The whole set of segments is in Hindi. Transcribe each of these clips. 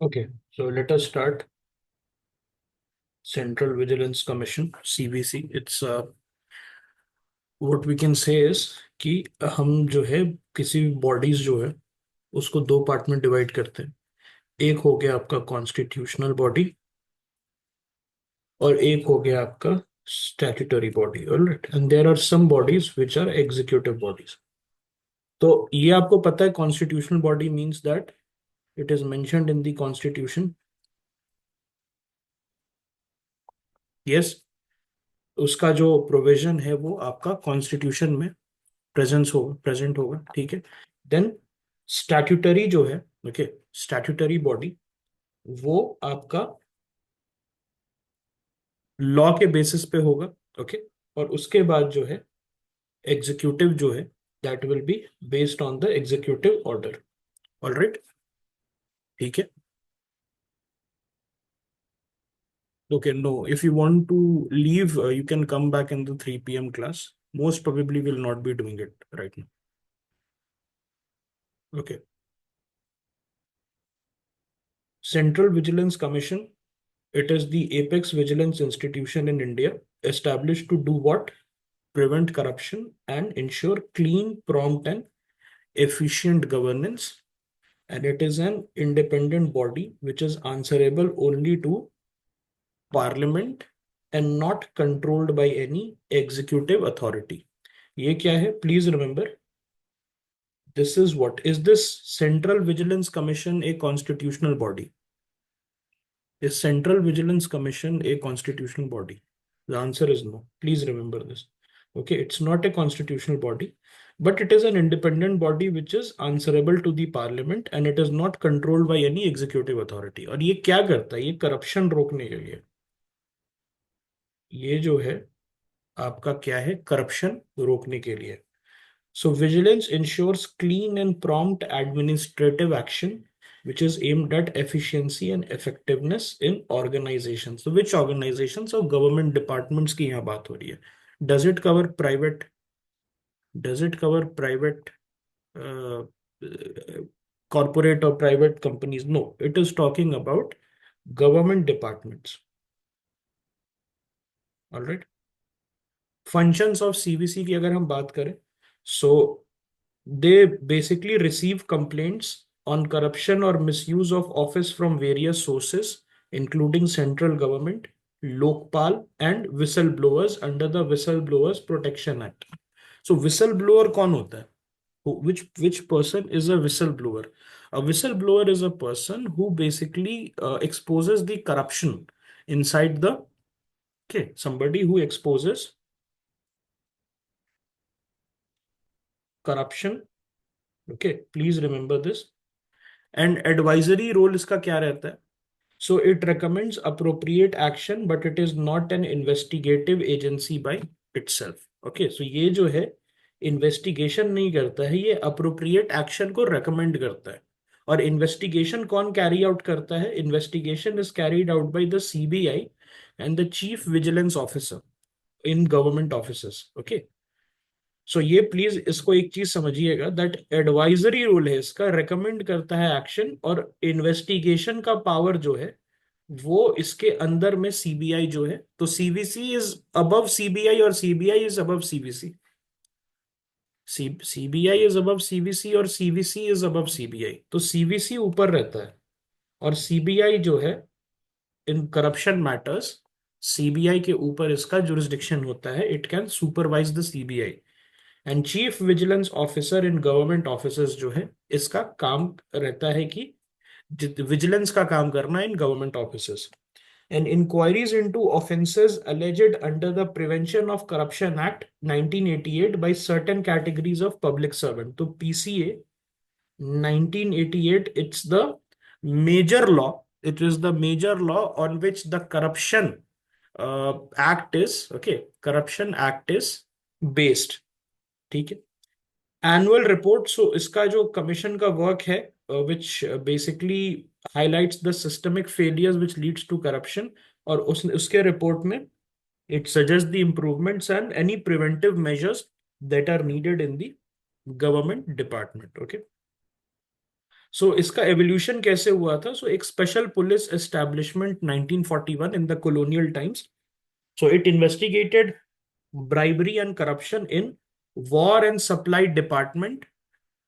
Okay, so let us start. Central Vigilance Commission, CVC. It's what we can say is कि हम जो है किसी भी bodies जो है उसको दो पार्ट में डिवाइड करते हैं. एक हो गया आपका कॉन्स्टिट्यूशनल बॉडी और एक हो गया आपका statutory body. Alright, and there are some bodies which are executive bodies. तो ये आपको पता है constitutional body means that it is mentioned in the constitution. Yes, उसका जो प्रोविजन है वो आपका कॉन्स्टिट्यूशन में प्रेजेंट होगा. ठीक है. देन स्टैट्यूटरी जो है, ओके, स्टैट्यूटरी बॉडी वो आपका लॉ के बेसिस पे होगा. ओके. और उसके बाद जो है एग्जीक्यूटिव जो है that will be based on the executive order. Alright, ठीक है. Okay, no, if you want to leave, you can come back in the 3 p.m. class. Most probably will not be doing it right now. Okay. Central Vigilance Commission, it is the apex vigilance institution in India, established to do what? Prevent corruption and ensure clean, prompt, and efficient governance. And it is an independent body which is answerable only to Parliament and not controlled by any executive authority. ये क्या है? Please remember, this is what is this Central Vigilance Commission a constitutional body? Is Central Vigilance Commission a constitutional body? The answer is no. Please remember this. Okay, it's not a constitutional body, but it is an independent body which is answerable to the parliament and it is not controlled by any executive authority. और ये क्या करता है? ये करप्शन रोकने के लिए. ये जो है आपका क्या है? करप्शन रोकने के लिए. So vigilance ensures clean and prompt administrative action which is aimed at efficiency and effectiveness in organizations. So which organizations? और government departments की यहाँ बात हो रही है. Does it cover private? Does it cover private uh, corporate or private companies? No, it is talking about government departments. All right. Functions of CVC की अगर हम बात करें, so they basically receive complaints on corruption or misuse of office from various sources, including central government, Lokpal, and whistleblowers under the Whistleblowers Protection Act. So whistleblower कौन होता है? Which person is a whistleblower? A whistleblower is a person who basically exposes the corruption inside the, okay, somebody who exposes corruption. Okay, please remember this. And advisory role इसका क्या रहता है? So it recommends appropriate action, but it is not an investigative agency by itself. Okay, so ये जो है इन्वेस्टिगेशन नहीं करता है, ये अप्रोप्रिएट एक्शन को रेकमेंड करता है. और इन्वेस्टिगेशन कौन कैरी आउट करता है? Investigation is carried out by the CBI and the chief vigilance officer in government offices. Okay, so ये प्लीज इसको एक चीज समझिएगा दैट एडवाइजरी रोल है इसका, रेकमेंड करता है एक्शन, और इन्वेस्टिगेशन का पावर जो है वो इसके अंदर में सीबीआई जो है. तो सीवीसी इज अबव सीबीआई और CBI is above CVC. CBI is above CVC और सीवीसी इज अबव सीबीआई. तो सीवीसी ऊपर रहता है और सीबीआई जो है इन करप्शन मैटर्स, सीबीआई के ऊपर इसका जुरिस्डिक्शन होता है. It can supervise the CBI. And chief vigilance officer in government officers जो है इसका काम रहता है कि विजिलेंस का काम करना in government officers. And inquiries into offences alleged under the Prevention of Corruption Act 1988 by certain categories of public servant. तो PCA 1988, it's the major law. It is the major law on which the corruption act is, okay, corruption act is based. ठीक है. एनुअल रिपोर्ट, सो इसका जो कमीशन का वर्क है which basically highlights the systemic failures which leads to corruption. और उसके रिपोर्ट में it suggest the improvements and any preventive measures that are needed in the government department. Okay, so इसका एवोल्यूशन कैसे हुआ था? सो एक special police establishment 1941 in the colonial times. So it investigated bribery and corruption in war and supply department,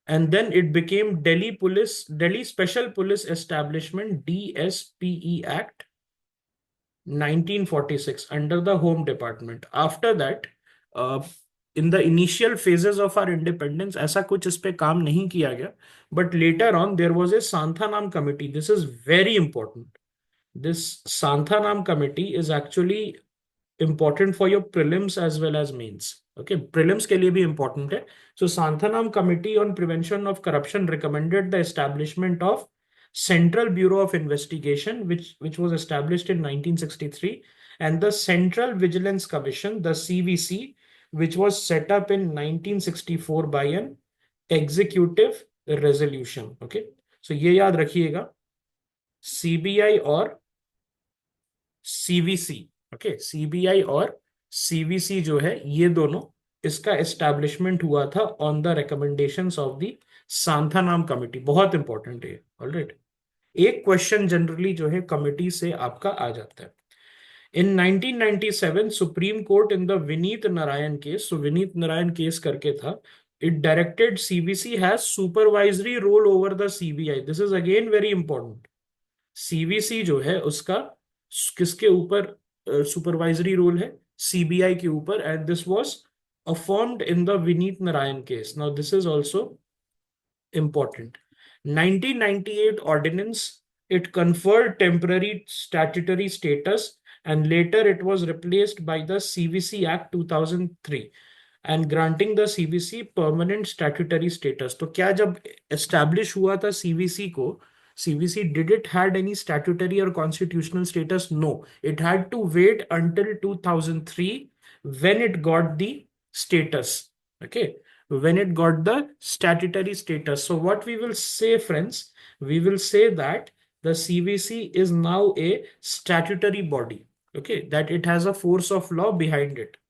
and then it became Delhi Special Police Establishment, DSPE Act 1946 under the Home Department. After that, uh, in the initial phases of our independence, ऐसा कुछ इस पे काम नहीं किया गया. But later on, there was a Santhanam committee. This is very important. This Santhanam committee is actually important for your prelims as well as mains. Okay, prelims के लिए भी important है. So Santhanam Committee on Prevention of Corruption recommended the establishment of Central Bureau of Investigation, which was established in 1963, and the Central Vigilance Commission, the CVC, which was set up in 1964 by an executive resolution. Okay, so ये याद रखिएगा, CBI और CVC. ओके, सीबीआई और सीवीसी जो है, ये दोनों, इसका एस्टैब्लिशमेंट हुआ था on the recommendations of the Santhanam committee. बहुत इंपॉर्टेंट है. ऑलराइट, एक क्वेश्चन जनरली जो है कमिटी से आपका आ जाता है. In 1997 supreme court in the Vineet Narayan case, so Vineet Narayan case करके था, it directed CVC has supervisory role over the CBI. This is again very important. CVC जो है उसका किसके ऊपर सुपरवाइजरी रोल है? सीबीआई के ऊपर. And this was affirmed in the Vineet Narayan case. Now this is also important. 1998 ordinance, it conferred temporary statutory status, and later it was replaced by the CVC Act 2003 and granting the CVC permanent statutory status. तो क्या जब establish हुआ था CVC को, CVC did it had any statutory or constitutional status? No, it had to wait until 2003 when it got the status. Okay, when it got the statutory status. So what we will say, friends, we will say that the CVC is now a statutory body. Okay, that it has a force of law behind it.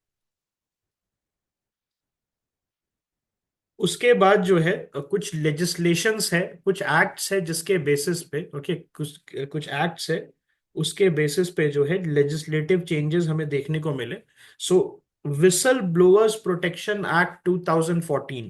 उसके बाद जो है कुछ लेजिस्लेशंस है, कुछ एक्ट्स है जिसके बेसिस पे, ओके, कुछ एक्ट्स है उसके बेसिस पे जो है लेजिस्लेटिव चेंजेस हमें देखने को मिले. So whistle blowers protection act 2014.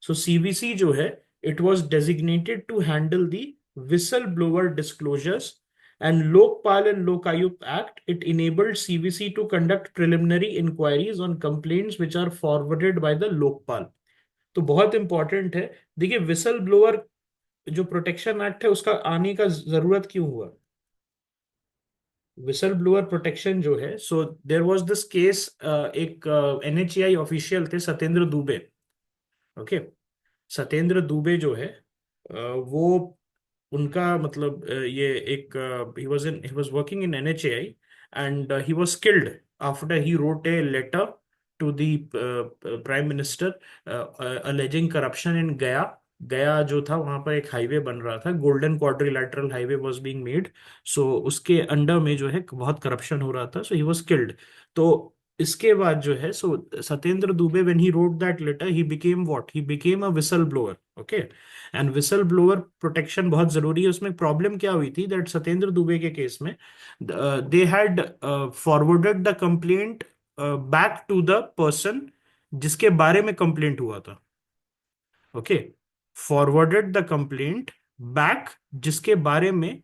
So CVC जो है, it was designated to handle the whistle blower disclosures. And Lokpal and Lokayukta act, it enabled CVC to conduct preliminary inquiries on complaints which are forwarded by the Lokpal. तो बहुत इंपॉर्टेंट है. देखिए, विसल ब्लोअर जो प्रोटेक्शन एक्ट है उसका आने का जरूरत क्यों हुआ? विसल ब्लोअर प्रोटेक्शन जो है, so there was this case, एक एनएचएआई ऑफिशियल थे सत्येंद्र दुबे. ओके, सत्येंद्र दुबे जो है, वो उनका मतलब ये एक, he was working in NHAI and he was killed after he wrote a letter to the prime minister alleging corruption in गया. गया जो था वहां पर एक हाईवे बन रहा था, golden quadrilateral highway was being made. So उसके अंडर में जो है बहुत करप्शन हो रहा था. So he was killed. तो इसके बाद जो है, so Satyendra Dubey when he wrote that letter, he became what, he became a whistle blower. Okay, and whistle blower protection बहुत जरूरी है. उसमें प्रॉब्लम क्या हुई थी, दैट सत्येंद्र दुबे के केस में they had forwarded the complaint back to the person जिसके बारे में कंप्लेंट हुआ था. Okay, forwarded the complaint back जिसके बारे में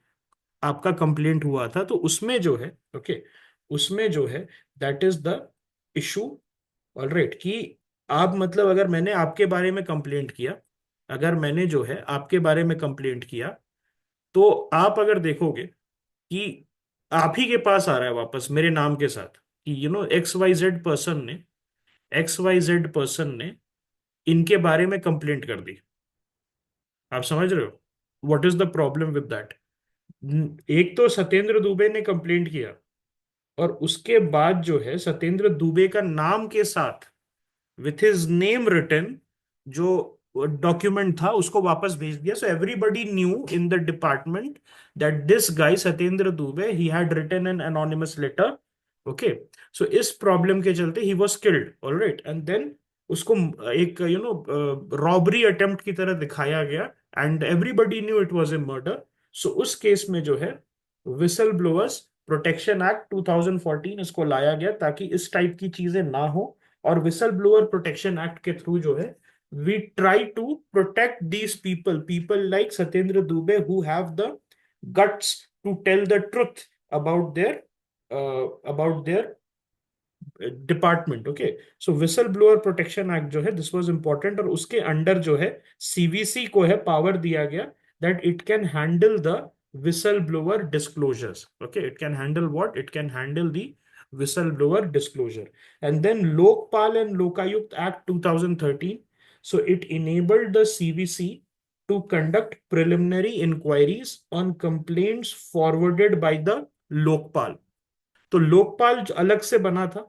आपका कंप्लेंट हुआ था. तो उसमें जो है, ओके, उसमें जो है, that is the issue. Alright, कि आप मतलब अगर मैंने आपके बारे में कंप्लेंट किया, अगर मैंने जो है आपके बारे में कंप्लेंट किया, तो आप अगर देखोगे कि आप ही के पास आ रहा है वापस मेरे नाम के साथ कि एक्स वाई जेड पर्सन ने इनके बारे में कंप्लेंट कर दी. आप समझ रहे हो what is the problem with that? एक तो सत्येंद्र दुबे ने कंप्लेंट किया, और उसके बाद जो है सत्येंद्र दुबे का नाम के साथ विथ हिज नेम रिटन जो डॉक्यूमेंट था उसको वापस भेज दिया. So everybody knew in the department that this guy Satyendra Dubey, he had written an anonymous letter. Okay, so इस प्रॉब्लम के चलते he was killed. Alright, and then उसको एक रॉबरी अटेम्प्ट की तरह दिखाया गया, and everybody knew it was a murder. So उस केस में जो है विसल ब्लोअर्स प्रोटेक्शन एक्ट 2014 इसको लाया गया ताकि इस टाइप की चीजें ना हो। और विसल ब्लोअर प्रोटेक्शन एक्ट के थ्रू जो है we try to protect these people like Satyendra Dubey who have the guts to tell the truth about their department. Okay, so whistle blower protection act जो है दिस वाज इंपॉर्टेंट, और उसके अंडर जो है सीवीसी को है पावर दिया गया that it can handle the whistle blower disclosures. Okay, it can handle what, it can handle the whistle blower disclosure. And then Lokpal and Lokayukt Act 2013, so it enabled the CVC to conduct preliminary inquiries on complaints forwarded by the Lokpal. तो लोकपाल अलग से बना था।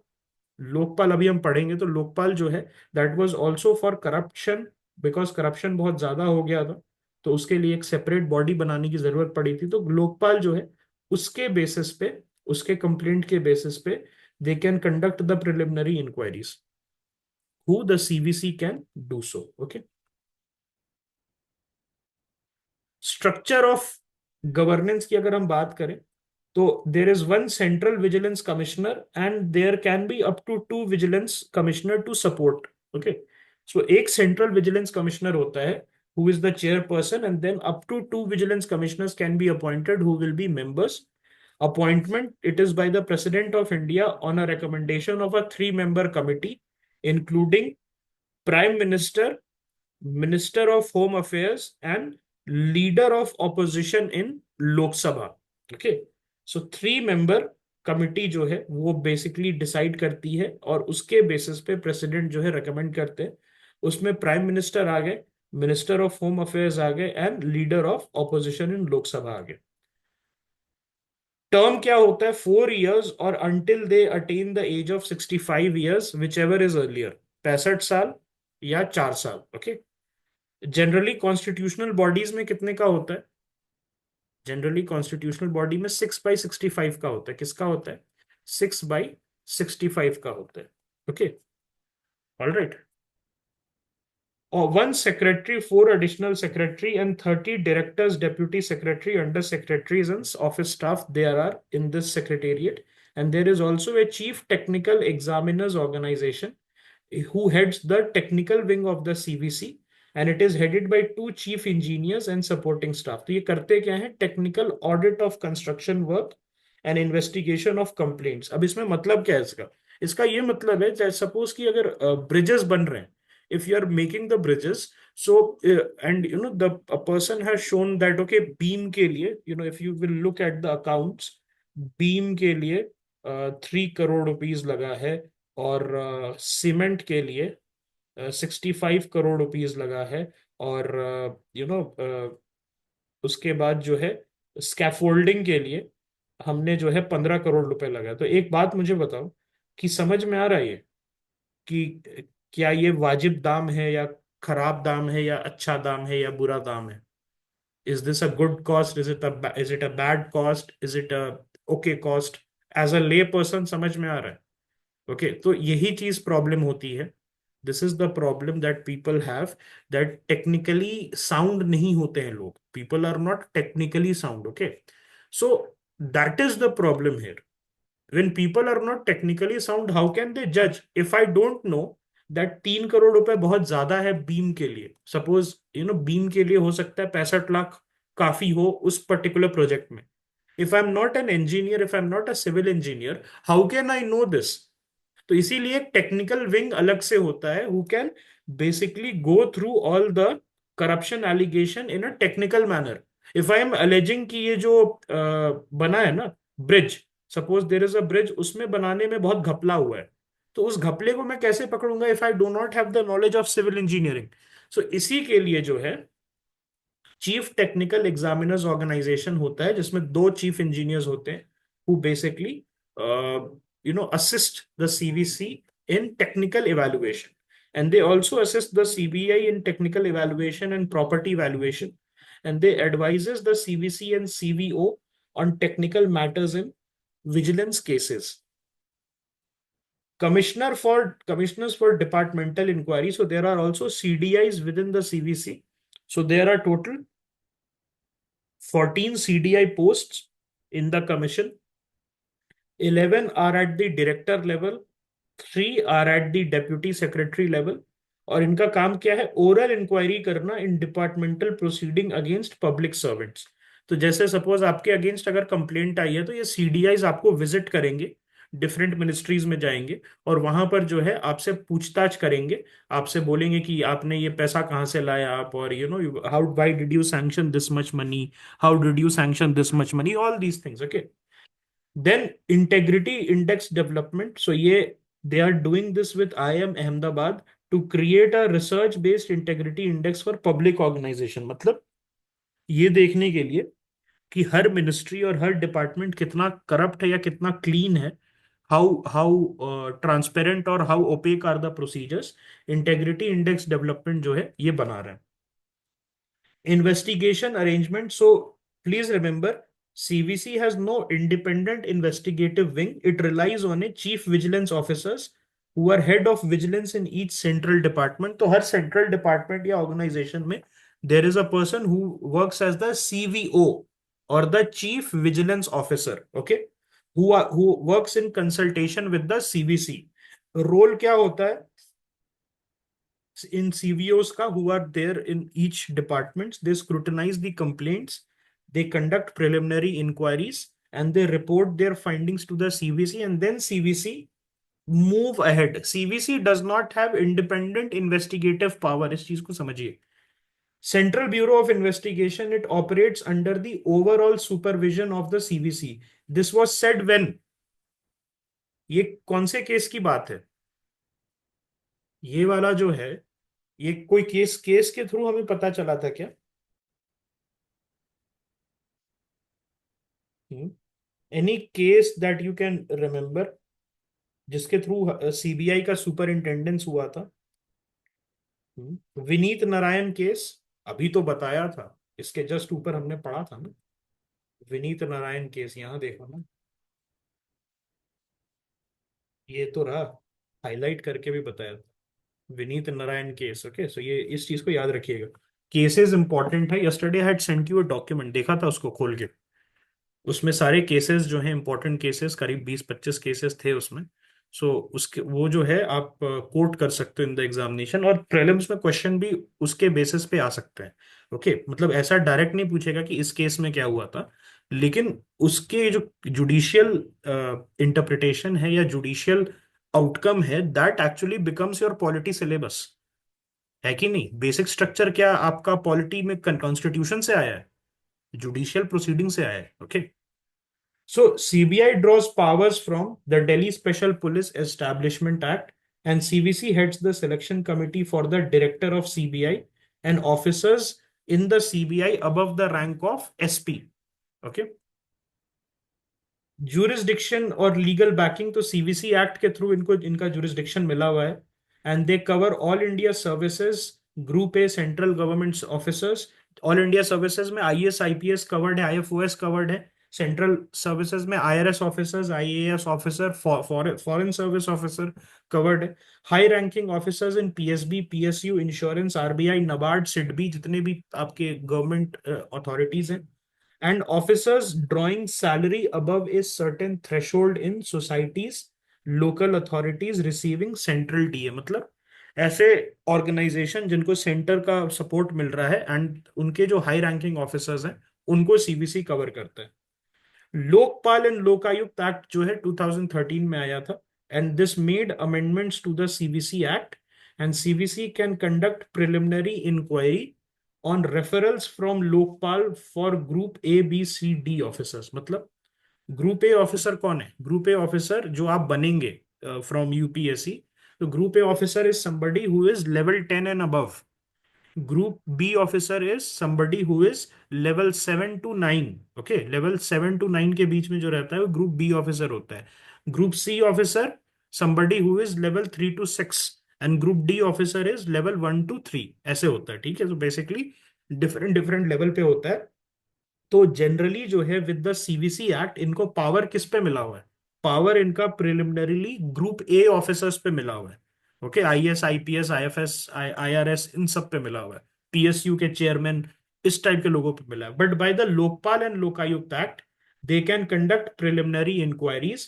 लोकपाल अभी हम पढ़ेंगे, तो लोकपाल जो है that was also for corruption, because corruption बहुत ज्यादा हो गया था, तो उसके लिए एक सेपरेट बॉडी बनाने की जरूरत पड़ी थी। तो लोकपाल जो है उसके बेसिस पे, उसके कंप्लेंट के बेसिस पे they can conduct the preliminary inquiries, who the CVC can do so. Okay, structure of governance की अगर हम बात करें तो there is one central vigilance commissioner and there can be up to two vigilance commissioner to support. Okay, so एक सेंट्रल विजिलेंस कमिश्नर होता है who is the chairperson, and then up to two vigilance commissioners can be appointed who will be members. Appointment, it is by the President of India on a recommendation of a three-member committee including Prime Minister, Minister of Home Affairs, and Leader of Opposition in Lok Sabha. Okay, so three member committee जो है वो बेसिकली डिसाइड करती है, और उसके बेसिस पे प्रेसिडेंट जो है रेकमेंड करते हैं। उसमें प्राइम मिनिस्टर आ गए, मिनिस्टर ऑफ होम अफेयर्स आ गए, and leader of opposition in Lok Sabha आ गए। टर्म क्या होता है? 4 years और until they attain the age of 65 years, whichever is earlier, 65 साल या 4 साल। ओके, जनरली कॉन्स्टिट्यूशनल बॉडीज में कितने का होता है? जनरली कॉन्स्टिट्यूशनल बॉडी में 6/65 का होता है। किसका होता है? 6/65 का होता है। Okay, all right. और 1 secretary, 4 additional secretary, and 30 directors, deputy secretary, under secretaries and office staff there are in this secretariat. And there is also a chief technical examiners organization who heads the technical wing of the CVC, and it is headed by two chief engineers and supporting staff. तो ये करते क्या है? Technical audit of construction work and investigation of complaints. अब इसमें मतलब क्या है इसका? इसका ये मतलब है, सपोज कि अगर ब्रिजेस बन रहे हैं, if you are making the bridges, so and the a person has shown that okay beam के लिए, if you will look at the accounts, beam के लिए 3 करोड़ रुपीज लगा है, और सीमेंट के लिए 65 करोड़ रुपीज लगा है, और उसके बाद जो है स्कैफोल्डिंग के लिए हमने जो है 15 करोड़ रुपए लगा। तो एक बात मुझे बताओ कि समझ में आ रहा है ये कि क्या ये वाजिब दाम है या खराब दाम है, या अच्छा दाम है या बुरा दाम है? Is this a good cost? Is it a bad cost? Is it a okay cost? As a lay person समझ में आ रहा है? ओके, तो यही चीज प्रॉब्लम होती है। This is the problem that people have, that technically sound नहीं होते हैं लोग। People are not technically sound. Okay, so that is the problem here. when people are not technically sound, how can they judge? If I don't know that 3 crore रुपए बहुत ज्यादा है बीम के लिए, सपोज बीम के लिए हो सकता है 65 लाख काफी हो उस पर्टिकुलर प्रोजेक्ट में। If I am not an engineer, if I am not a civil engineer, how can I know this? तो इसीलिए टेक्निकल विंग अलग से होता है, who can basically go through all the corruption allegation in a technical manner. If I am alleging कि ये जो बना है ना bridge, suppose there is a bridge, उसमें बनाने में बहुत घपला हुआ है, तो उस घपले को मैं कैसे पकड़ूंगा if I do not have the knowledge of civil engineering? So इसी के लिए जो है चीफ टेक्निकल एग्जामिनर्स ऑर्गेनाइजेशन होता है, जिसमें दो चीफ इंजीनियर्स होते हैं who basically assist the CVC in technical evaluation, and they also assist the CBI in technical evaluation and property valuation, and they advises the CVC and CVO on technical matters in vigilance cases. commissioners for departmental inquiry. So there are also CDIs within the CVC. So there are total 14 CDI posts in the commission. 11 are at the director level, 3 are at the deputy secretary level. और इनका काम क्या है? ओरल इंक्वायरी करना in departmental proceeding against public servants. तो जैसे सपोज आपके अगेंस्ट अगर कंप्लेंट आई है तो ये सीडीआईज आपको विजिट करेंगे, डिफरेंट मिनिस्ट्रीज में जाएंगे और वहां पर जो है आपसे पूछताछ करेंगे. आपसे बोलेंगे कि आपने ये पैसा कहाँ से लाया आप, और how why did you sanction this much money, how did you sanction this much money, all these things. Okay. Then integrity index development. So they are doing this with IIM Ahmedabad to create a research based integrity index for public organization. मतलब ये देखने के लिए कि हर मिनिस्ट्री और हर डिपार्टमेंट कितना करप्ट है या कितना क्लीन है, हाउ हाउ ट्रांसपेरेंट और how opaque are the procedures. Integrity index development जो है ये बना रहे हैं. Investigation arrangement. So please remember, CVC has no independent investigative wing. It relies on a chief vigilance officers who are head of vigilance in each central department. तो हर central department या organization में there is a person who works as the CVO or the chief vigilance officer. Okay, who works in consultation with the CVC. Role क्या होता है in CVOs ka, who are there in each department? They scrutinize the complaints, they conduct preliminary inquiries, and they report their findings to the CVC, and then CVC move ahead. CVC does not have independent investigative power. इस चीज को समझिए. Central Bureau of Investigation, it operates under the overall supervision of the CVC. This was said when, ये कौन से केस की बात है? ये वाला जो है, ये कोई केस केस के थ्रू हमें पता चला था क्या? Any case that you can remember जिसके थ्रू सीबीआई का सुपरिंटेंडेंस हुआ था? विनीत नारायण केस अभी तो बताया था, इसके जस्ट ऊपर हमने पढ़ा था ना, विनीत नारायण केस. यहां देखो ना, ये तो रहा, हाईलाइट करके भी बताया था, Vineet Narayan case. Okay, so ये इस चीज को याद रखिएगा. केसेस इंपॉर्टेंट है. Yesterday I had sent you a document, देखा था उसको खोल के. उसमें सारे केसेस जो हैं, इंपॉर्टेंट केसेस, करीब 20-25 केसेस थे उसमें. सो उसके वो जो है आप कोट कर सकते हो इन द एग्जामिनेशन, और प्रीलिम्स में क्वेश्चन भी उसके बेसिस पे आ सकते हैं. ओके, मतलब ऐसा डायरेक्ट नहीं पूछेगा कि इस केस में क्या हुआ था, लेकिन उसके जो जुडिशियल इंटरप्रिटेशन है या जुडिशियल आउटकम है, that actually becomes your polity syllabus. है कि नहीं? बेसिक स्ट्रक्चर क्या आपका पॉलिटी में कॉन्स्टिट्यूशन से आया है, जुडिशियल प्रोसीडिंग से आया है. Okay. So CBI draws powers from the Delhi Special Police Establishment Act, and CVC heads the selection committee for the director of CBI and officers in the CBI above the rank of SP. Okay. Jurisdiction और लीगल बैकिंग, तो सीवीसी एक्ट के थ्रू इनको इनका जुरिस्डिक्शन मिला हुआ है. And they cover all India services, group A central government officers. All India services में आईएएस आईपीएस कवर्ड है, आईएफओएस कवर्ड है. सेंट्रल सर्विसेज में IRS officers, IAS officer, foreign service officer covered है. High ranking officers in PSB, PSU, insurance, RBI, NABARD, SIDBI, जितने भी आपके गवर्नमेंट अथॉरिटीज हैं, and officers drawing salary above a certain threshold in societies, local authorities receiving central DA. मतलब ऐसे ऑर्गेनाइजेशन जिनको सेंटर का सपोर्ट मिल रहा है एंड उनके जो हाई रैंकिंग ऑफिसर्स हैं उनको सीबीसी कवर करता है. लोकपाल एंड लोकायुक्त एक्ट जो है 2013 में आया था, and this made amendments to the CBC act, and CBC can conduct preliminary inquiry on referrals from Lokpal for group A B C D officers. मतलब ग्रुप ए ऑफिसर कौन है? ग्रुप ए ऑफिसर जो आप बनेंगे फ्रॉम यूपीएससी, तो group A officer is somebody who is level 10 and above. Group B officer is somebody who is level 7 to 9. Okay, level 7 to 9 के बीच में जो रहता है वो ग्रुप बी ऑफिसर होता है. Group C officer somebody who is level 3 to 6, and group D officer is level 1 to 3. ऐसे होता है. ठीक है, तो बेसिकली डिफरेंट डिफरेंट लेवल पे होता है. तो जनरली जो है विद द सीवीसी एक्ट इनको पावर किस पे मिला हुआ है? पावर इनका प्रिलिमिनरीली ग्रुप ए ऑफिसर्स पे मिला हुआ है। Okay, IAS, IPS, IFS, IRS, इन सब पे मिला हुआ है। पीएसयू के चेयरमैन, इस टाइप के लोगों पे मिला है। But by the Lokpal and Lokayukta act they can conduct preliminary inquiries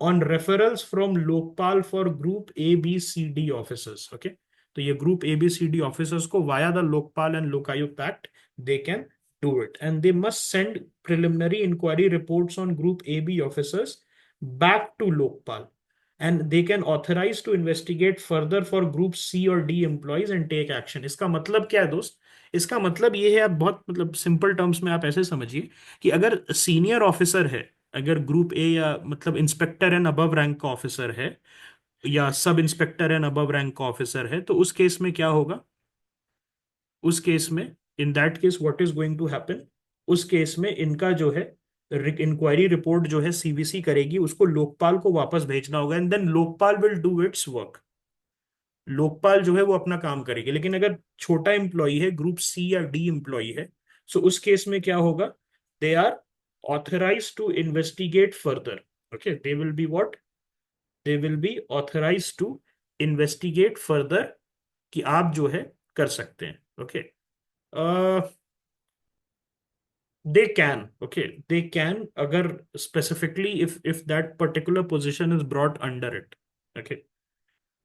on referrals from Lokpal for group A B C D officers. Okay, तो ये group A B C D officers को via the Lokpal and Lokayukta act they can do it, and they must send preliminary inquiry reports on group AB officers back to Lokpal, and they can authorize to investigate further for group C or D employees and take action। इसका मतलब क्या है दोस्त? इसका मतलब ये है, आप बहुत मतलब सिंपल टर्म्स में आप ऐसे समझिए कि अगर सीनियर ऑफिसर है, अगर ग्रुप ए या मतलब इंस्पेक्टर एंड अबव रैंक का ऑफिसर है, या sub inspector and above rank का ऑफिसर है, तो उस केस में क्या होगा? उस केस में, in that case what is going to happen, उस केस में इनका जो है इंक्वायरी रिपोर्ट जो है सीवीसी करेगी, उसको लोकपाल को वापस भेजना होगा, and then Lokpal will do its work. Lokpal जो है वो अपना काम करेगी। लेकिन अगर छोटा एम्प्लॉय है, ग्रुप सी या डी एम्प्लॉय है, सो उस केस में क्या होगा? They are authorize to investigate further. Okay, they will be what? They will be authorize to investigate further, कि आप जो है कर सकते हैं। Okay, they can, okay, they can, अगर specifically if that particular position is brought under it। okay,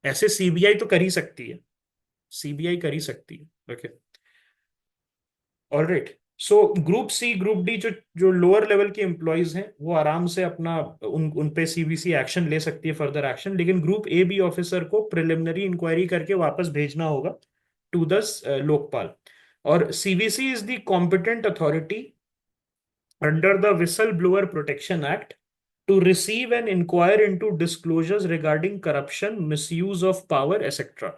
ऐसे सीबीआई तो कर ही सकती है, सीबीआई कर ही सकती है। Okay, alright. So group C, group D, जो जो लोअर लेवल के एम्प्लॉयज हैं, वो आराम से अपना उन पे सीवीसी एक्शन ले सकती है, फर्दर एक्शन। लेकिन ग्रुप ए बी ऑफिसर को प्रिलिमिनरी इंक्वायरी करके वापस भेजना होगा टू द लोकपाल। और CVC is the competent authority under the Whistleblower Protection Act to receive and inquire into disclosures regarding corruption, misuse of power, etc.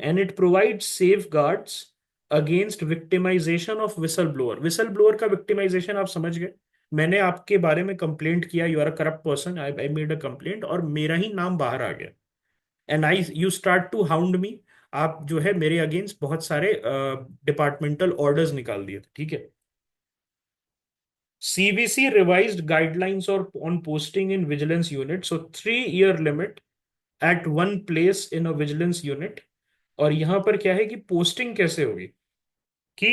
And it provides safeguards against victimization of whistleblower। whistleblower का victimization आप समझ गए? मैंने आपके बारे में कंप्लेंट किया, you are a corrupt person, I made a complaint, और मेरा ही नाम बाहर आ गया, and I you start to hound me. आप जो है मेरे अगेंस्ट बहुत सारे डिपार्टमेंटल ऑर्डर्स निकाल दिए थे, ठीक है? CVC revised guidelines or on posting in vigilance unit. So 3 year limit at one place in a vigilance unit। और यहां पर क्या है कि पोस्टिंग कैसे होगी कि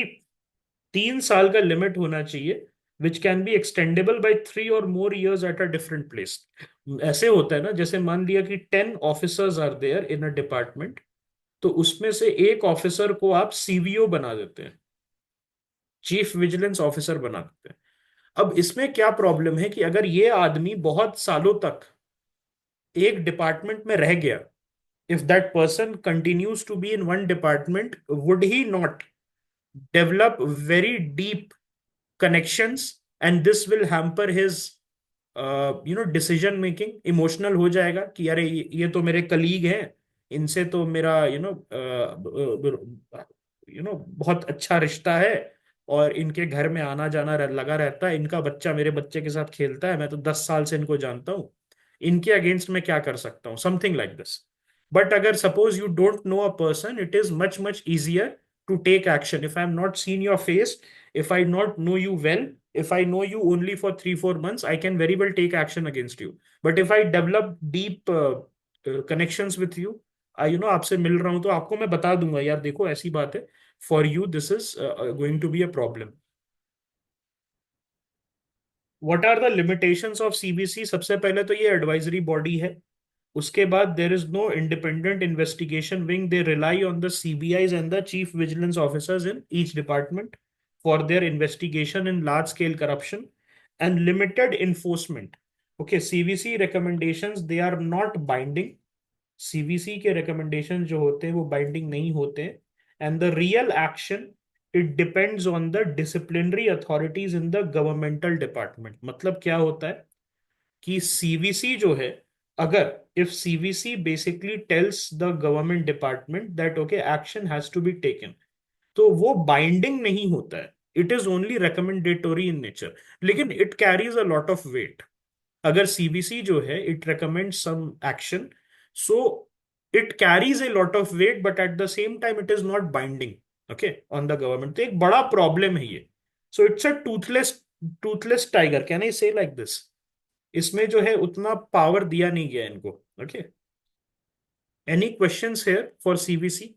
3 साल का लिमिट होना चाहिए, which can be extendable by 3 or more years at a different place. ऐसे होता है ना, जैसे मान लिया कि 10 officers are there in a department, तो उसमें से एक ऑफिसर को आप सीवीओ बना देते हैं, चीफ विजिलेंस ऑफिसर बना देते हैं। अब इसमें क्या प्रॉब्लम है कि अगर ये आदमी बहुत सालों तक एक डिपार्टमेंट में रह गया, if that person continues to be in one department, would he not develop very deep connections, and this will hamper his decision making. Emotional हो जाएगा कि अरे ये तो मेरे कलीग हैं, इनसे तो मेरा बहुत अच्छा रिश्ता है, और इनके घर में आना जाना लगा रहता है, इनका बच्चा मेरे बच्चे के साथ खेलता है, मैं तो 10 साल से इनको जानता हूँ, इनके अगेंस्ट में क्या कर सकता हूँ, समथिंग लाइक दिस। बट अगर suppose you don't know a person, it is much much easier to take action. If I am not seen your face, if I not know you well, if I know you only for 3 4 months, I can very well take action against you। but if I develop deep connections with you, आपसे मिल रहा हूं तो आपको मैं बता दूंगा, यार देखो ऐसी बात है, for you this is going to be a problem. What are the limitations of CBC? सबसे पहले तो ये एडवाइजरी बॉडी है। उसके बाद there is no independent investigation wing, they rely on the CBIs and the chief vigilance officers in each department for their investigation in large scale corruption and limited enforcement. Okay, CVC recommendations they are not binding. CVC के रिकमेंडेशन जो होते हैं वो बाइंडिंग नहीं होते हैं, and the real action, it depends on the disciplinary authorities in the governmental department. मतलब क्या होता है कि सीवीसी जो है, अगर if CVC basically tells the government department that okay action has to be taken, तो वो बाइंडिंग नहीं होता है, it is only recommendatory in nature, लेकिन it carries a lot of weight. अगर सीवीसी जो है it recommends some action, so it carries a lot of weight, but at the same time it is not binding, okay, on the government. तो एक बड़ा प्रॉब्लम है ये। So it's a toothless tiger, can I say like this? इसमें जो है उतना पावर दिया नहीं गया इनको। Okay, any questions here for CBC?